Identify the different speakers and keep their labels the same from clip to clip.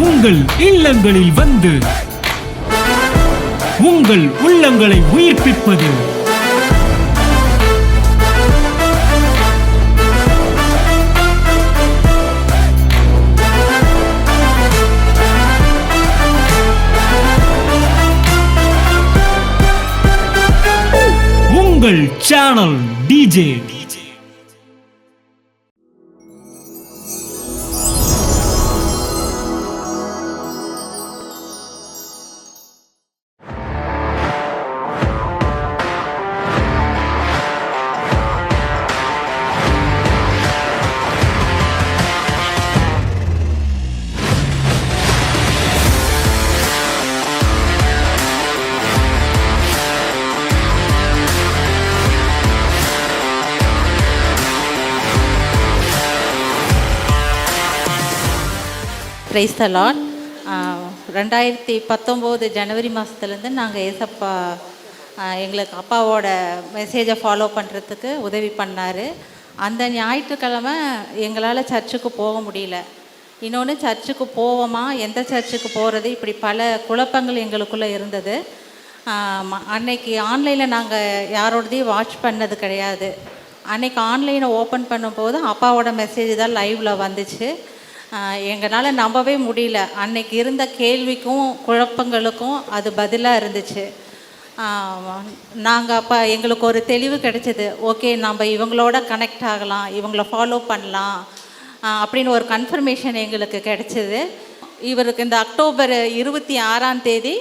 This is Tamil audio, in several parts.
Speaker 1: உங்கள் இல்லங்களில் வந்து உங்கள் உள்ளங்களை உயிர்ப்பிப்பது உங்கள் channel DJ.
Speaker 2: Praise the Lord. 2019 ஜனவரி மாதத்துலேருந்து நாங்கள் ஏசப்பா எங்களுக்கு அப்பாவோட மெசேஜை ஃபாலோ பண்ணுறதுக்கு உதவி பண்ணார். அந்த ஞாயிற்றுக்கிழமை எங்களால் சர்ச்சுக்கு போக முடியல. இன்னொன்று, சர்ச்சுக்கு போவோமா, எந்த சர்ச்சுக்கு போகிறது, இப்படி பல குழப்பங்கள் எங்களுக்குள்ளே இருந்தது. அன்னைக்கு ஆன்லைனில் நாங்கள் யாரோடதையும் வாட்ச் பண்ணது கிடையாது. அன்னைக்கு ஆன்லைனை ஓப்பன் பண்ணும்போது அப்பாவோட மெசேஜ் தான் லைவில் வந்துச்சு. எங்களால் நம்பவே முடியல. அன்னைக்கு இருந்த கேள்விக்கும் குழப்பங்களுக்கும் அது பதிலாக இருந்துச்சு. நாங்கள் அப்போ எங்களுக்கு ஒரு தெளிவு கிடைச்சிது. ஓகே, நம்ம இவங்களோட கனெக்ட் ஆகலாம், இவங்கள ஃபாலோ பண்ணலாம் அப்படின்னு ஒரு கன்ஃபர்மேஷன் எங்களுக்கு கிடைச்சிது. இவருக்கு இந்த அக்டோபர் 26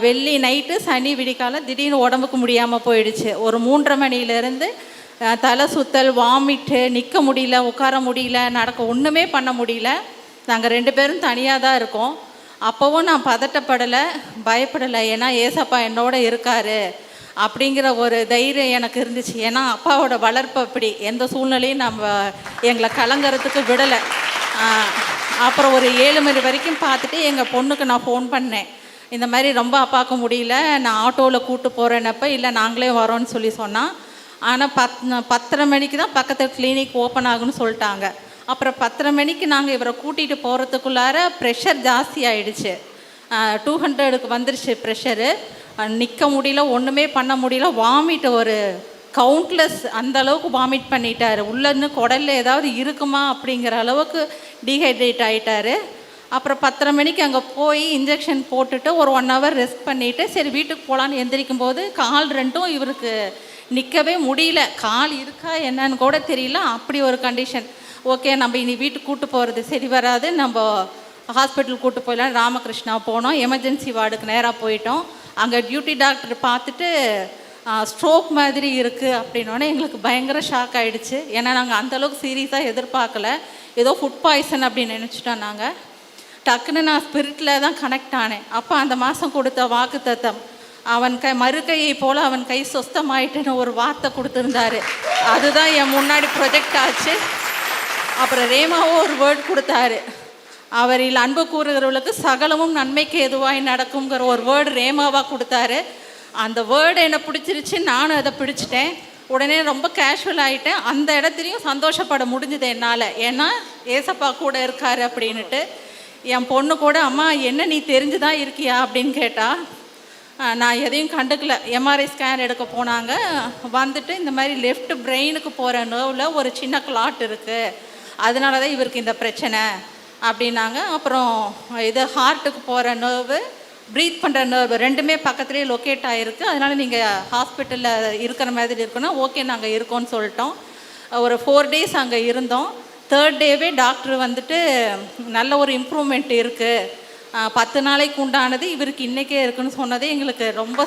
Speaker 2: வெள்ளி நைட்டு சனி விடிக்காலம் திடீர்னு உடம்புக்கு முடியாமல் போயிடுச்சு. ஒரு 3:30 மணிலேருந்து தலை சுத்தல், வாமிட்டு, நிற்க முடியல, உட்கார முடியல, நடக்க ஒன்றுமே பண்ண முடியல. நாங்கள் 2 பேரும் தனியாக தான் இருக்கோம். அப்போவும் நான் பதட்டப்படலை, பயப்படலை. ஏன்னா ஏசப்பா என்னோட இருக்கார் அப்படிங்கிற ஒரு தைரியம் எனக்கு இருந்துச்சு. ஏன்னா அப்பாவோட வளர்ப்பு அப்படி, எந்த சூழ்நிலையும் நம்ம எங்களை கலங்கிறதுக்கு விடலை. அப்புறம் ஒரு 7 மணி வரைக்கும் பார்த்துட்டு எங்கள் பொண்ணுக்கு நான் ஃபோன் பண்ணேன். இந்த மாதிரி ரொம்ப அப்பாவுக்கு முடியல, நான் ஆட்டோவில் கூப்பிட்டு போகிறேன்னப்போ இல்லை நாங்களே வரோன்னு சொல்லி சொன்னால். ஆனால் 10:30 மணிக்கு தான் பக்கத்தில் கிளினிக் ஓப்பன் ஆகுன்னு சொல்லிட்டாங்க. அப்புறம் 10:30 மணிக்கு நாங்கள் இவரை கூட்டிகிட்டு போகிறதுக்குள்ளார ப்ரெஷர் ஜாஸ்தி ஆகிடுச்சு. 200க்கு வந்துருச்சு ப்ரெஷரு. நிற்க முடியல, ஒன்றுமே பண்ண முடியல. வாமிட் ஒரு கவுண்ட்லெஸ், அந்த அளவுக்கு வாமிட் பண்ணிட்டார். உள்ளன்னு குடலில் ஏதாவது இருக்குமா அப்படிங்கிற அளவுக்கு டீஹைட்ரேட் ஆகிட்டார். அப்புறம் 10:30 மணிக்கு அங்கே போய் இன்ஜெக்ஷன் போட்டுட்டு ஒரு 1 ஹவர் ரெஸ்ட் பண்ணிவிட்டு சரி வீட்டுக்கு போகலான்னு எந்திரிக்கும் போது கால் 2ம் இவருக்கு நிற்கவே முடியல. கால் இருக்கா என்னன்னு கூட தெரியல, அப்படி ஒரு கண்டிஷன். ஓகே, நம்ம இனி வீட்டுக்கு கூட்டு போகிறது சரி வராது, நம்ம ஹாஸ்பிட்டல் கூட்டு போயிடலாம். ராமகிருஷ்ணா போனோம். எமர்ஜென்சி வார்டுக்கு நேராக போயிட்டோம். அங்கே டியூட்டி டாக்டர் பார்த்துட்டு ஸ்ட்ரோக் மாதிரி இருக்குது அப்படின்னோடனே எங்களுக்கு பயங்கர ஷாக் ஆகிடுச்சு. ஏன்னா நாங்கள் அந்தளவுக்கு சீரியஸாக எதிர்பார்க்கல. ஏதோ ஃபுட் பாய்சன் அப்படின்னு நினச்சிட்டோம். நாங்கள் டக்குன்னு நான் ஸ்பிரிட்டில் தான் கனெக்ட் ஆனேன். அப்போ அந்த மாதம் கொடுத்த வாக்கு தத்தம், அவன் மறுக்கையை போல் அவன் கை சொஸ்தமாயிட்டுன்னு ஒரு வார்த்தை கொடுத்துருந்தாரு. அதுதான் என் முன்னாடி ப்ரொஜெக்ட் ஆச்சு. அப்புறம் ரேமாவும் ஒரு வேர்ட் கொடுத்தாரு. அவரில் அன்பு கூறுகிறவர்களுக்கு சகலமும் நன்மைக்கு எதுவாய் நடக்குங்கிற ஒரு வேர்டு ரேமாவாக கொடுத்தாரு. அந்த வேர்டு என்னை பிடிச்சிருச்சு, நானும் அதை பிடிச்சிட்டேன். உடனே ரொம்ப கேஷுவல் ஆகிட்டேன். அந்த இடத்துலையும் சந்தோஷப்பட முடிஞ்சுது என்னால். ஏன்னா ஏசப்பா கூட இருக்கார் அப்படின்ட்டு. என் பொண்ணு கூட அம்மா என்ன நீ தெரிஞ்சுதான் இருக்கியா அப்படின்னு கேட்டால் நான் எதையும் கண்டுக்கல. எம்ஆர்ஐ ஸ்கேன் எடுக்க போனாங்க. வந்துட்டு இந்த மாதிரி லெஃப்ட் பிரெயினுக்கு போகிற நர்வில் ஒரு சின்ன கிளாட் இருக்குது, அதனால தான் இவருக்கு இந்த பிரச்சனை அப்படின்னாங்க. அப்புறம் இது ஹார்ட்டுக்கு போகிற நர்வு, ப்ரீத் பண்ணுற நர்வு 2மே பக்கத்துலேயே லொக்கேட் ஆகிருக்கு, அதனால் நீங்கள் ஹாஸ்பிட்டலில் இருக்கிற மாதிரி இருக்கணும். ஓகே, நாங்கள் இருக்கோன்னு சொல்லிட்டோம். ஒரு 4 days அங்கே இருந்தோம். 3rd டேவே டாக்டர் வந்துட்டு நல்ல ஒரு இம்ப்ரூவ்மெண்ட் இருக்குது, 10 நாளைக்கு உண்டானது இவருக்கு இன்றைக்கே இருக்குன்னு சொன்னதே எங்களுக்கு ரொம்ப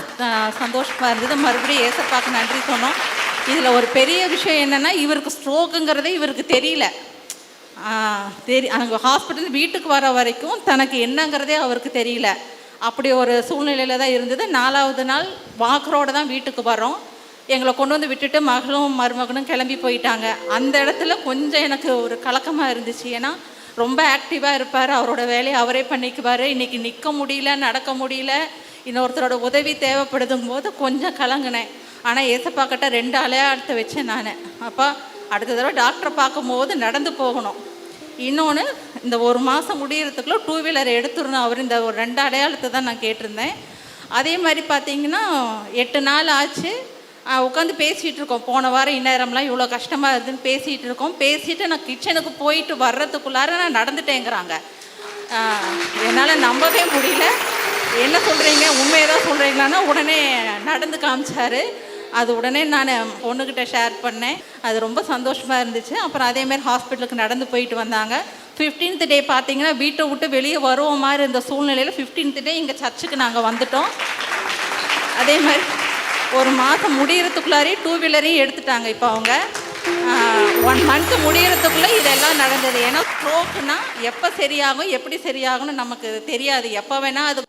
Speaker 2: சந்தோஷமாக இருந்தது. மறுபடியும் ஏசப்பாக்கு நன்றி சொன்னோம். இதில் ஒரு பெரிய விஷயம் என்னென்னா, இவருக்கு ஸ்ட்ரோக்குங்கிறதே இவருக்கு தெரியல. அங்கே ஹாஸ்பிட்டல் வீட்டுக்கு வர வரைக்கும் தனக்கு என்னங்கிறதே அவருக்கு தெரியல. அப்படி ஒரு சூழ்நிலையில் தான் இருந்தது. 4வது நாள் வாக்கரோடு தான் வீட்டுக்கு வரோம். எங்களை கொண்டு வந்து விட்டுட்டு மகளும் மருமகனும் கிளம்பி போயிட்டாங்க. அந்த இடத்துல கொஞ்சம் எனக்கு ஒரு கலக்கமாக இருந்துச்சு. ஏன்னா ரொம்ப ஆக்டிவாக இருப்பார், அவரோட வேலையை அவரே பண்ணிக்குவார். இன்றைக்கி நிற்க முடியல, நடக்க முடியல, இன்னொருத்தரோட உதவி தேவைப்படுதுங்கும் போது கொஞ்சம் கலங்கினேன். ஆனால் ஏசப்பாக்கிட்ட 2 அலையாளத்தை வச்சேன் நான். அப்போ அடுத்த தடவை டாக்டரை பார்க்கும்போது நடந்து போகணும். இன்னொன்று, இந்த ஒரு மாதம் முடியறதுக்குள்ளே 2 வீலர் எடுத்துடணும். அவர் இந்த ஒரு 2 அடையாளத்தை தான் நான் கேட்டிருந்தேன். அதே மாதிரி பார்த்தீங்கன்னா 8 நாள் ஆச்சு. உட்காந்து பேசிகிட்டு இருக்கோம். போன வாரம் இந்நேரம்லாம் இவ்வளோ கஷ்டமாக இருக்குதுன்னு பேசிகிட்டு இருக்கோம். பேசிவிட்டு நான் கிச்சனுக்கு போயிட்டு வர்றதுக்குள்ளார நான் நடந்துட்டேங்கிறாங்க. என்னால் நம்பவே முடியல. என்ன சொல்கிறீங்க, உண்மையை தான் சொல்கிறீங்களான்னா உடனே நடந்து காமிச்சார். அது உடனே நான் பொண்ணுக்கிட்ட ஷேர் பண்ணேன். அது ரொம்ப சந்தோஷமாக இருந்துச்சு. அப்புறம் அதேமாதிரி ஹாஸ்பிட்டலுக்கு நடந்து போயிட்டு வந்தாங்க. 15th டே பார்த்தீங்கன்னா வீட்டை விட்டு வெளியே வருவோம் மாதிரி இருந்த சூழ்நிலையில் 15th டே இங்கே சர்ச்சுக்கு நாங்கள் வந்துட்டோம். அதே மாதிரி ஒரு மாதம் முடிகிறதுக்குள்ளாரே 2 வீலரையும் எடுத்துட்டாங்க. இப்போ அவங்க 1 மந்த் முடிகிறதுக்குள்ளே இதெல்லாம் நடந்தது. ஏன்னா ஸ்ட்ரோக்குனா எப்போ சரியாகும் எப்படி சரியாகும்னு நமக்கு தெரியாது. எப்போ வேணால் அது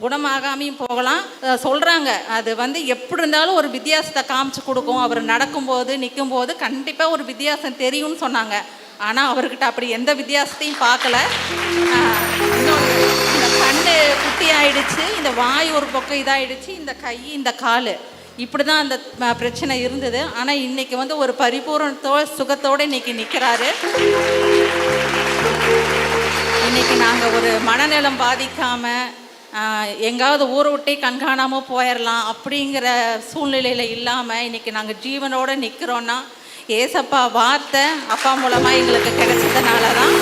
Speaker 2: குணமாகாமையும் போகலாம். சொல்கிறாங்க அது எப்படி இருந்தாலும் ஒரு வித்தியாசத்தை காமிச்சு கொடுக்கும். அவர் நடக்கும்போது நிற்கும்போது கண்டிப்பாக ஒரு வித்தியாசம் தெரியும்னு சொன்னாங்க. ஆனால் அவர்கிட்ட அப்படி எந்த வித்தியாசத்தையும் பார்க்கல. இந்த கண்ணு குட்டி ஆயிடுச்சு, இந்த வாய் ஒரு பக்கம் இதாகிடுச்சு, இந்த கை இந்த கால் இப்படி தான் அந்த பிரச்சனை இருந்தது. ஆனால் இன்றைக்கி ஒரு சுகத்தோடு இன்றைக்கி நிற்கிறாரு. இன்றைக்கி நாங்கள் ஒரு மனநலம் பாதிக்காமல் எங்காவது ஊரை விட்டே கண்காணாமல் போயிடலாம் அப்படிங்கிற சூழ்நிலையில் இல்லாமல் இன்றைக்கி நாங்கள் ஜீவனோடு நிற்கிறோன்னா ஏசப்பா வார்த்தை அப்பா மூலமாக எங்களுக்கு கிடைச்சதுனால தான்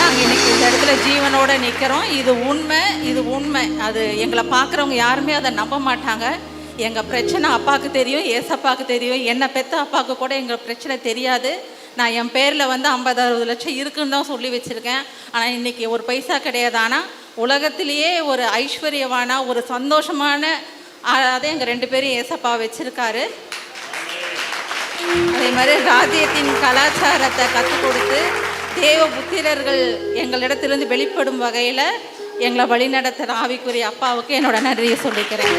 Speaker 2: நாங்கள் இன்றைக்கி இந்த இடத்துல ஜீவனோடு நிற்கிறோம். இது உண்மை. அது எங்களை பார்க்குறவங்க யாருமே அதை நம்ப மாட்டாங்க. எங்கள் பிரச்சனை அப்பாவுக்கு தெரியும், ஏசப்பாவுக்கு தெரியும். என்னை பெற்ற அப்பாவுக்கு கூட எங்கள் பிரச்சனை தெரியாது. நான் என் பேரில் 50-60 லட்சம் இருக்குன்னு தான் சொல்லி வச்சுருக்கேன். ஆனால் இன்றைக்கி ஒரு பைசா கிடையாது. ஆனால் உலகத்திலேயே ஒரு ஐஸ்வர்யவான ஒரு சந்தோஷமான அதை எங்கள் 2 பேரும் ஏசப்பா வச்சுருக்காரு. அதே மாதிரி ராஜ்யத்தின் கலாச்சாரத்தை கற்றுக் கொடுத்து தேவ புத்திரர்கள் எங்களிடத்திலிருந்து வெளிப்படும் வகையில் எங்களை வழிநடத்துகிற ஆவிக்குரிய அப்பாவுக்கு என்னோட நன்றியை சொல்லிக்கிறேன்.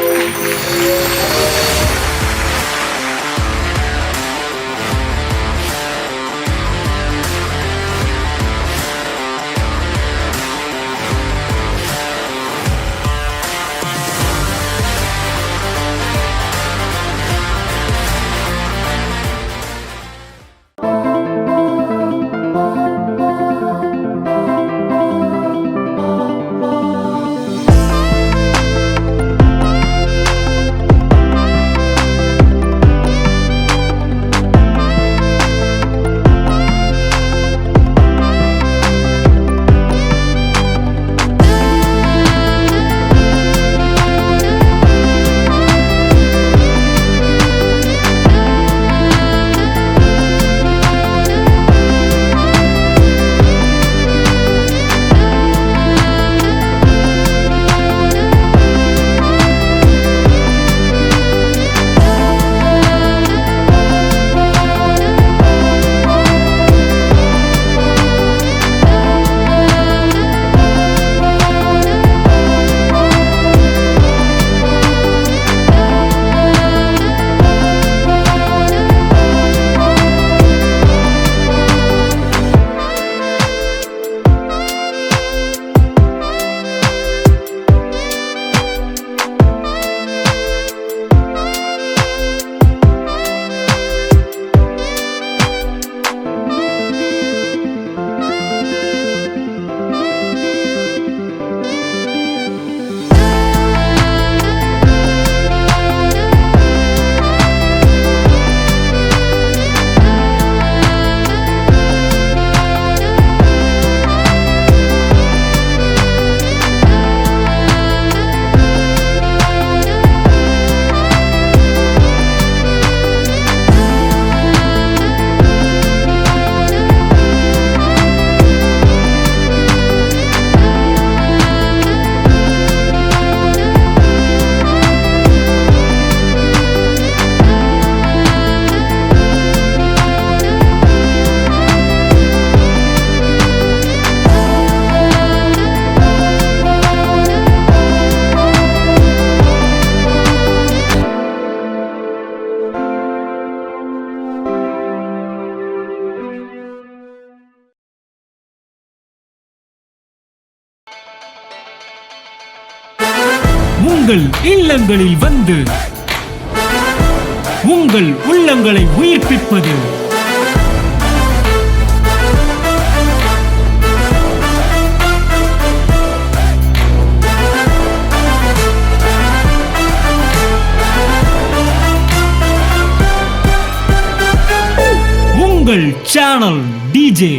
Speaker 1: உங்கள் இல்லங்களில் வந்து உங்கள் உள்ளங்களை உயிர்ப்பிப்பது உங்கள் சேனல் டிஜே